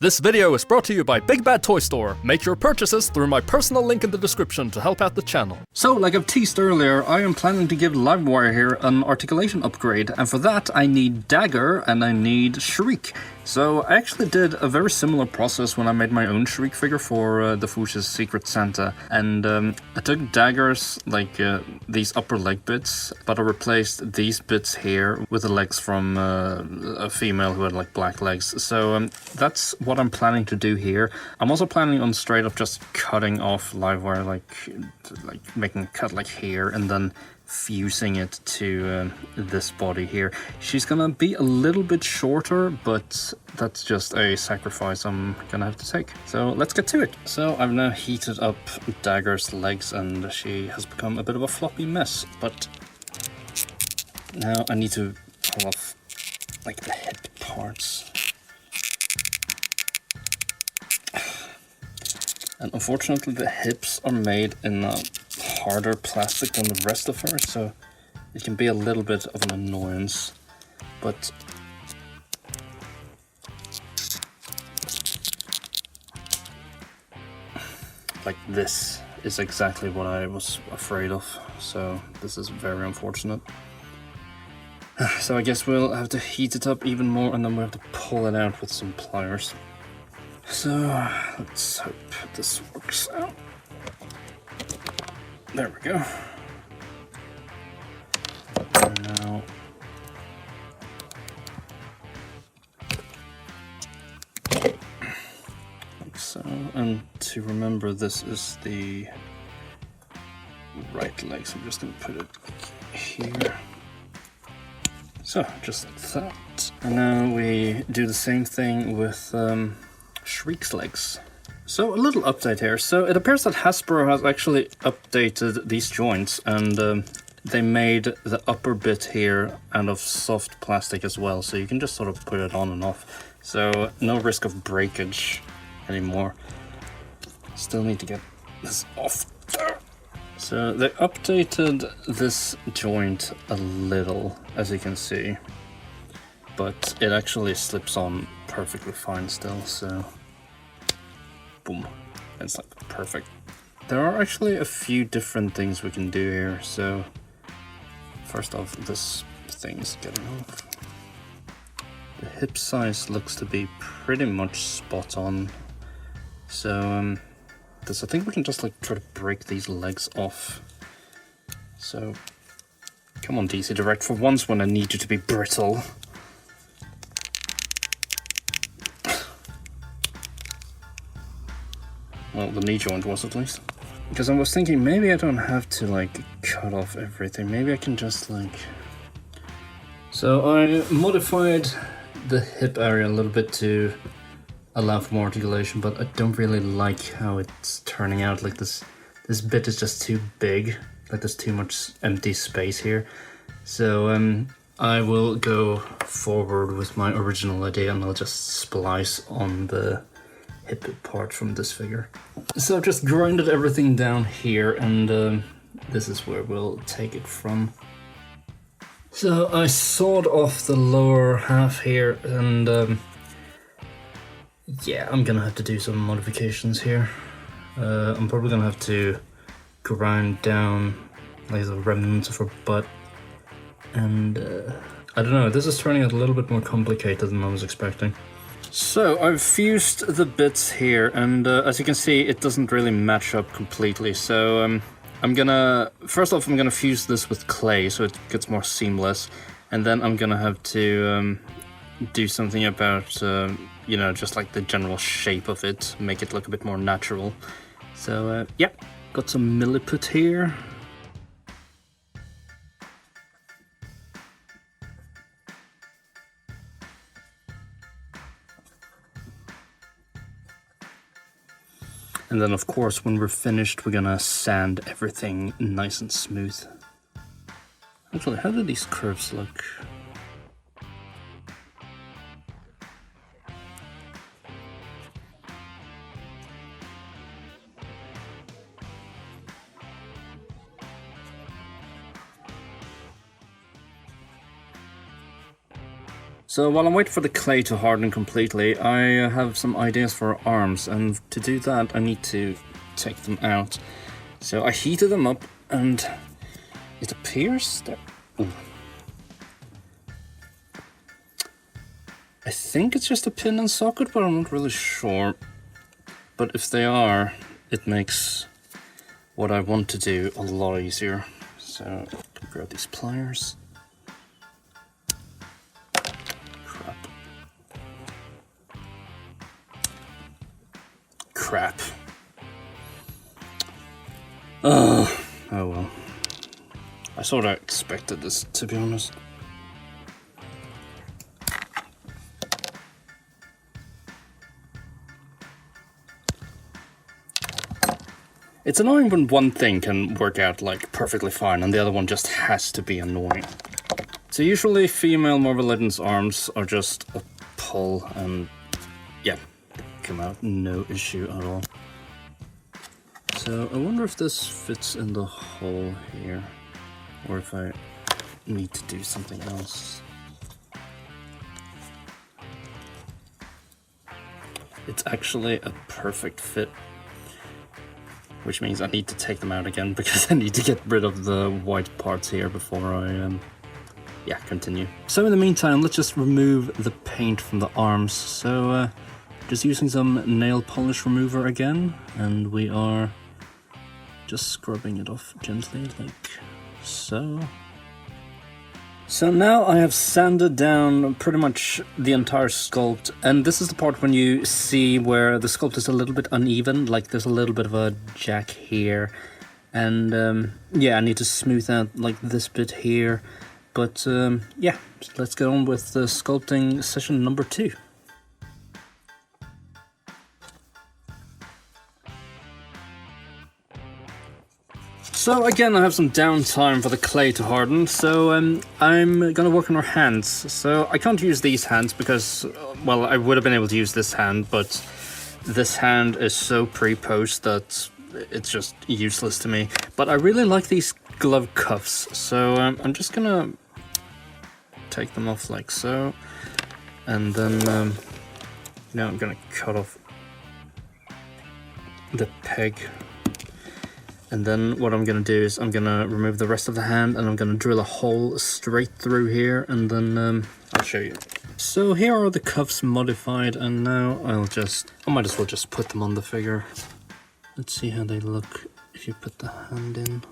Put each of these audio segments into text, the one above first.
This video is brought to you by Big Bad Toy Store. Make your purchases through my personal link in the description to help out the channel. So, like I've teased earlier, I am planning to give Livewire here an articulation upgrade, and for that I need Dagger and I need Shriek. So I actually did a very similar process when I made my own Shriek figure for the Fuchsia's Secret Santa, and I took Daggers, like these upper leg bits, but I replaced these bits here with the legs from a female who had like black legs. So that's what I'm planning to do here. I'm also planning on straight up just cutting off Livewire, like making a cut like here, and then fusing it to this body here. She's gonna be a little bit shorter, but that's just a sacrifice I'm gonna have to take. So let's get to it. So I've now heated up Dagger's legs and she has become a bit of a floppy mess, but now I need to pull off like the hip parts. And unfortunately the hips are made in a harder plastic than the rest of her, so it can be a little bit of an annoyance, but like this is exactly what I was afraid of, so this is very unfortunate. So I guess we'll have to heat it up even more and then we'll have to pull it out with some pliers. So let's hope this works out. There we go. And now like so, and to remember this is the right leg, so I'm just going to put it here. So just like that. And now we do the same thing with Shriek's legs. So a little update here. So it appears that Hasbro has actually updated these joints, and they made the upper bit here out of soft plastic as well, so you can just sort of put it on and off. So no risk of breakage anymore. Still need to get this off there. So they updated this joint a little, as you can see, but it actually slips on perfectly fine still, so boom, it's like perfect. There are actually a few different things we can do here. So first off, this thing's getting off. The hip size looks to be pretty much spot on. So I think we can just like try to break these legs off. So come on DC Direct, for once when I need you to be brittle. Well, the knee joint was at least. Because I was thinking maybe I don't have to like cut off everything. Maybe I can just like... So I modified the hip area a little bit to allow for more articulation, but I don't really like how it's turning out. Like this bit is just too big. Like there's too much empty space here. So I will go forward with my original idea and I'll just splice on the hip part from this figure. So I've just grinded everything down here, and this is where we'll take it from. So I sawed off the lower half here, and yeah, I'm gonna have to do some modifications here. I'm probably gonna have to grind down like the remnants of her butt, and I don't know, this is turning out a little bit more complicated than I was expecting. So I've fused the bits here, and as you can see, it doesn't really match up completely. So I'm gonna fuse this with clay so it gets more seamless, and then I'm gonna have to do something about you know, just like the general shape of it, make it look a bit more natural. So yeah, got some milliput here. And then of course when we're finished we're gonna sand everything nice and smooth. Actually, how do these curves look? So while I'm waiting for the clay to harden completely, I have some ideas for arms, and to do that I need to take them out. So I heated them up and it appears that... Ooh. I think it's just a pin and socket, but I'm not really sure. But if they are, it makes what I want to do a lot easier. So I can grab these pliers. Crap. Oh well. I sort of expected this, to be honest. It's annoying when one thing can work out like perfectly fine and the other one just has to be annoying. So usually female Marvel Legends arms are just a pull and yeah, come out no issue at all. So I wonder if this fits in the hole here, or if I need to do something else. It's actually a perfect fit, which means I need to take them out again because I need to get rid of the white parts here before I continue. So in the meantime, let's just remove the paint from the arms. So just using some nail polish remover again, and we are just scrubbing it off gently like so. So now I have sanded down pretty much the entire sculpt, and this is the part when you see where the sculpt is a little bit uneven, like there's a little bit of a jack here, and yeah, I need to smooth out like this bit here, but yeah, let's get on with the sculpting session number 2. So again, I have some downtime for the clay to harden, so I'm gonna work on our hands. So I can't use these hands because, well, I would have been able to use this hand, but this hand is so pre-posed that it's just useless to me. But I really like these glove cuffs, so I'm just gonna take them off like so, and then now I'm gonna cut off the peg. And then what I'm going to do is I'm going to remove the rest of the hand, and I'm going to drill a hole straight through here, and then I'll show you. So here are the cuffs modified, and now I might as well just put them on the figure. Let's see how they look if you put the hand in.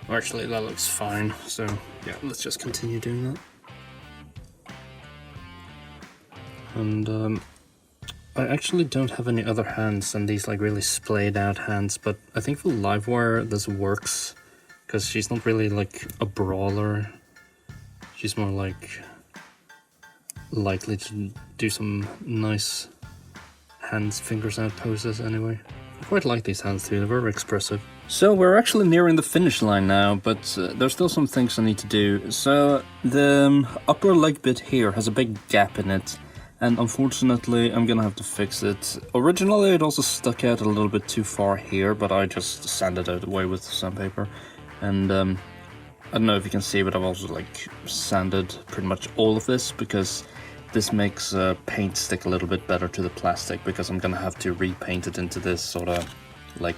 Actually, that looks fine, so yeah, let's just continue doing that. And I actually don't have any other hands than these like really splayed out hands, but I think for Livewire this works because she's not really like a brawler. She's more like likely to do some nice hands, fingers out poses anyway. I quite like these hands too, they're very expressive. So we're actually nearing the finish line now, but there's still some things I need to do. So the upper leg bit here has a big gap in it, and unfortunately I'm gonna have to fix it. Originally it also stuck out a little bit too far here, but I just sanded it away with sandpaper. And I don't know if you can see, but I've also like sanded pretty much all of this because this makes paint stick a little bit better to the plastic, because I'm gonna have to repaint it into this sort of like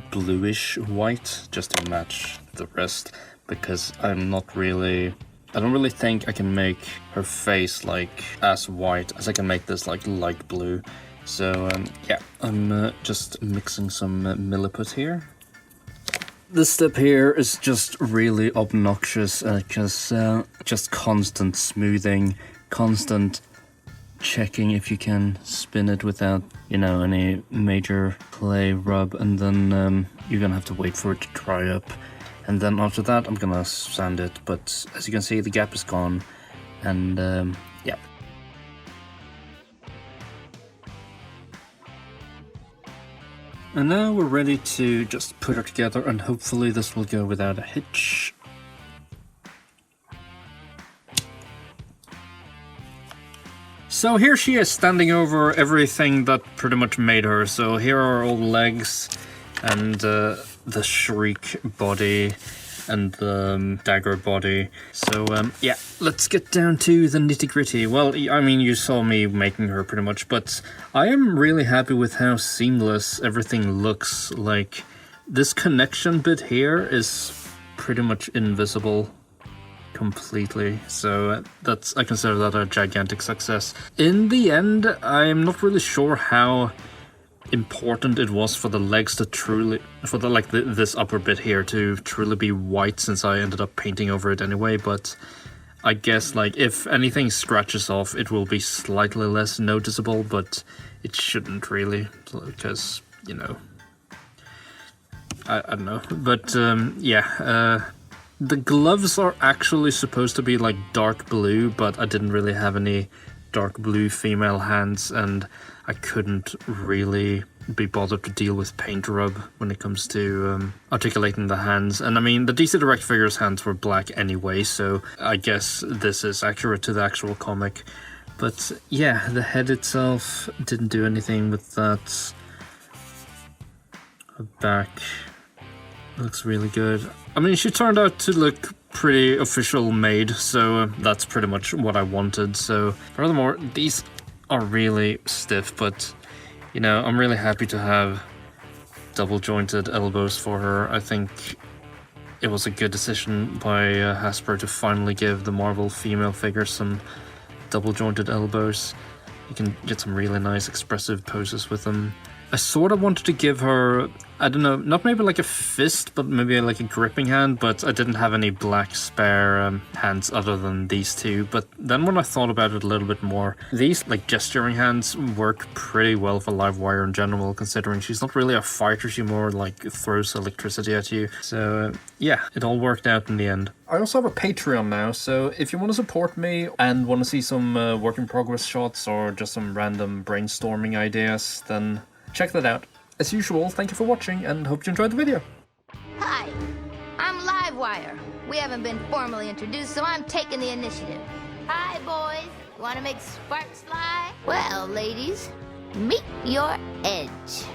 bluish white just to match the rest, because I don't really think I can make her face like as white as I can make this like light blue. So yeah, I'm just mixing some milliput here. This step here is just really obnoxious, because just constant smoothing, constant checking if you can spin it without, you know, any major clay rub, and then you're gonna have to wait for it to dry up. And then after that, I'm gonna sand it, but as you can see, the gap is gone, and yeah. And now we're ready to just put her together, and hopefully this will go without a hitch. So here she is standing over everything that pretty much made her. So here are all the legs, and the Shriek body and the Dagger body. So yeah, let's get down to the nitty-gritty. Well, I mean, you saw me making her pretty much, but I am really happy with how seamless everything looks. Like, this connection bit here is pretty much invisible completely, so I consider that a gigantic success. In the end, I'm not really sure how important it was for the legs to truly, for the this upper bit here to truly be white, since I ended up painting over it anyway, but I guess like if anything scratches off, it will be slightly less noticeable, but it shouldn't really, because, you know, I don't know. But yeah, the gloves are actually supposed to be like dark blue, but I didn't really have any dark blue female hands, and I couldn't really be bothered to deal with paint rub when it comes to articulating the hands. And I mean, the DC Direct Figures hands were black anyway, so I guess this is accurate to the actual comic. But yeah, the head itself didn't do anything with that. Her back looks really good. I mean, she turned out to look pretty official made, so that's pretty much what I wanted. So furthermore, these are really stiff, but you know, I'm really happy to have double jointed elbows for her. I think it was a good decision by Hasbro to finally give the Marvel female figure some double jointed elbows. You can get some really nice expressive poses with them. I sort of wanted to give her, I don't know, not maybe like a fist, but maybe like a gripping hand, but I didn't have any black spare hands other than these two. But then when I thought about it a little bit more, these like gesturing hands work pretty well for Livewire in general, considering she's not really a fighter, she more like throws electricity at you. So yeah, it all worked out in the end. I also have a Patreon now, so if you want to support me and want to see some work in progress shots or just some random brainstorming ideas, then check that out. As usual, thank you for watching and hope you enjoyed the video. Hi, I'm Livewire. We haven't been formally introduced, so I'm taking the initiative. Hi, boys. Want to make sparks fly? Well, ladies, meet your edge.